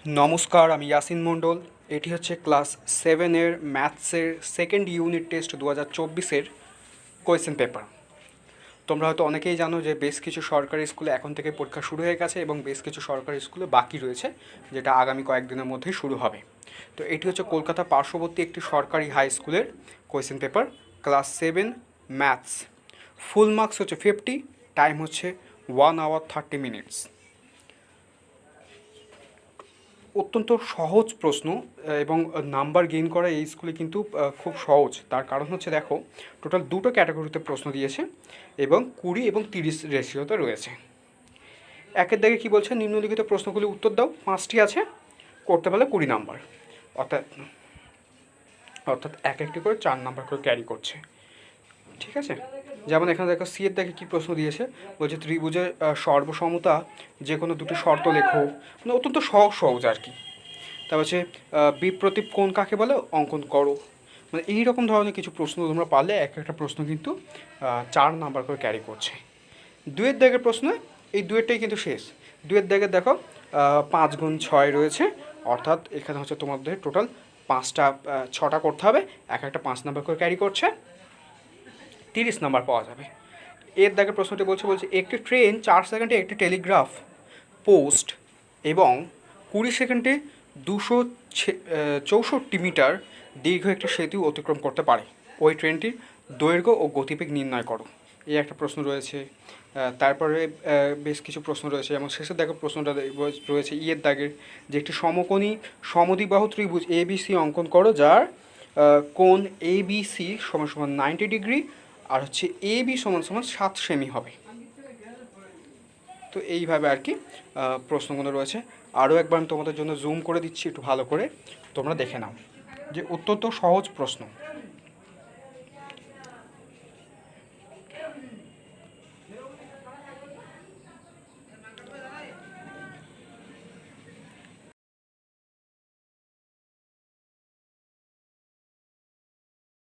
নমস্কার, আমি ইয়াসিন মণ্ডল। এটি হচ্ছে ক্লাস 7-এর ম্যাথসের সেকেন্ড ইউনিট টেস্ট 2024-এর কোয়েশ্চেন পেপার। তোমরা হয়তো অনেকেই জানো যে বেশ কিছু সরকারি স্কুলে এখন থেকে পরীক্ষা শুরু হয়ে গেছে এবং বেশ কিছু সরকারি স্কুলে বাকি রয়েছে, যেটা আগামী কয়েকদিনের মধ্যেই শুরু হবে। তো এটি হচ্ছে কলকাতা পার্শ্ববর্তী একটি সরকারি হাই স্কুলের question paper, class 7 maths. Full marks হচ্ছে 50, টাইম হচ্ছে 1 hour 30 minutes। অত্যন্ত সহজ প্রশ্ন এবং নাম্বার গেইন করা এই স্কুলে কিন্তু খুব সহজ। তার কারণ হচ্ছে দেখো, টোটাল দুটো ক্যাটাগরিতে প্রশ্ন দিয়েছে এবং 20 এবং 30 রেশিওতে রয়েছে। একের দাগে কী বলছে, নিম্নলিখিত প্রশ্নগুলি উত্তর দাও। 5টি আছে, করতে পারলে 20 নাম্বার, অর্থাৎ অর্থাৎ এক একটি করে 4 নাম্বার করে ক্যারি করছে। ঠিক আছে, যেমন এখানে দেখো সি এর দাগে কী প্রশ্ন দিয়েছে, বলছে ত্রিভুজের সর্বসমতা যে কোনো দুটি শর্ত লেখো। মানে অত্যন্ত সহজ আর কি। তারপর হচ্ছে বিপ্রতীপ কোণ কাকে বলে, অঙ্কন করো। মানে এই রকম ধরনের কিছু প্রশ্ন তোমরা পারলে এক একটা প্রশ্ন কিন্তু 4 নাম্বার করে ক্যারি করছে। 2-এর দাগের প্রশ্ন, এই 2-এরটাই কিন্তু শেষ। 2-এর দাগে দেখো 5 গুণ 6 রয়েছে, অর্থাৎ এখানে হচ্ছে তোমাদের টোটাল 6টা করতে হবে, এক একটা 5 নাম্বার করে ক্যারি করছে, 30 নাম্বার পাওয়া যাবে। এর দাগের প্রশ্নটি বলছে একটি ট্রেন 4 সেকেন্ডে একটি টেলিগ্রাফ পোস্ট এবং 20 সেকেন্ডে 264 মিটার দীর্ঘ একটি সেতু অতিক্রম করতে পারে। ওই ট্রেনটির দৈর্ঘ্য ও গতিবেগ নির্ণয় করো। এই একটা প্রশ্ন রয়েছে। তারপরে বেশ কিছু প্রশ্ন রয়েছে, যেমন শেষের দাগের প্রশ্নটা রয়েছে ইয়ের দাগের, যে একটি সমকোণী সমদ্বিবাহু ত্রিভুজ এবিসি অঙ্কন করো, যার কোণ এবিসি সমান সমান 90 ডিগ্রি আর হচ্ছে এবি সমান সমান 7 সেমি হবে। তো এইভাবে আর কি প্রশ্নগুলো রয়েছে। আরও একবার আমি তোমাদের জন্য জুম করে দিচ্ছি, একটু ভালো করে তোমরা দেখে নাও, যে অত্যন্ত সহজ প্রশ্ন।